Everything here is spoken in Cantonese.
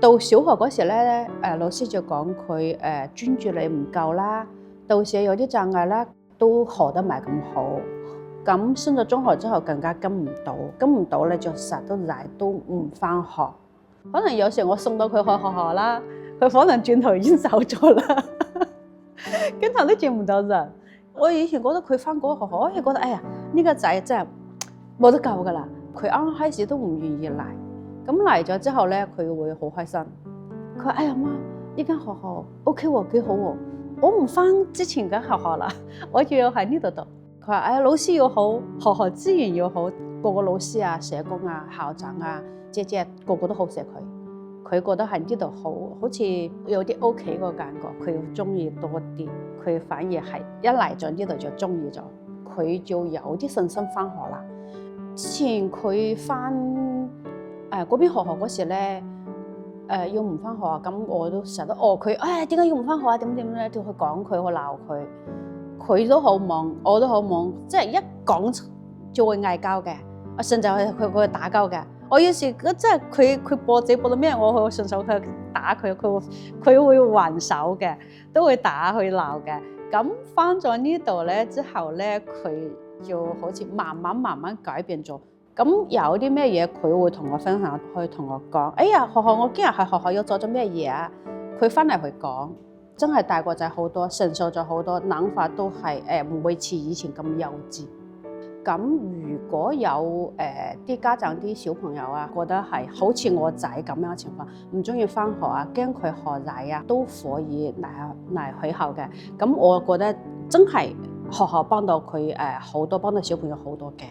到小學嗰時咧，老師就講佢專注力唔夠啦，到時有啲障礙啦，都學得唔係咁好。咁升咗中學之後更加跟唔到咧就成日都賴都唔返學。可能有時我送到佢去學校啦，佢可能轉頭已經走咗啦，跟頭都見唔到人。我以前覺得佢返嗰個學校，我係覺得哎呀呢個仔真係冇得救㗎啦。佢啱開始都唔願意嚟，咁嚟咗之後咧，佢會好開心。佢話：哎呀媽，呢間學校 OK 喎，幾好喎，我唔返之前嘅學校啦，我要喺呢度讀。佢話：哎呀，老師要好，學校資源要好，個個老師啊、社工啊、校長啊、姐姐個個都好錫佢。佢覺得喺呢度好似有啲 OK 個感覺，佢要中意多啲。佢反而係一嚟咗呢度就中意咗，佢就有啲信心返學啦。之前佢返嗰邊學校嗰時咧，要唔返學啊，咁我都成日都佢，點解要唔返學啊？點咧？叫佢講佢，我鬧佢。佢都好忙，我都好忙，即係一講就會嗌交嘅，甚至係佢會打交嘅。我有時即係佢播紙播到咩，我會順手去打佢，佢會還手嘅，都會打去鬧嘅。咁返咗呢度咧之後咧，佢就好似慢慢改變咗。咁有啲咩嘢佢會同我分享，去同我講。哎呀，學校我今日喺學校又做咗咩嘢啊？佢返嚟去講。真係大個仔好多，成熟咗好多，諗法都係唔會似以前咁幼稚。咁如果有啲家長啲小朋友啊，覺得係好似我仔咁樣嘅情況，唔中意返學啊，驚佢學曳啊，都可以嚟學校嘅。咁我覺得真係學校幫到佢好多，幫到小朋友好多嘅。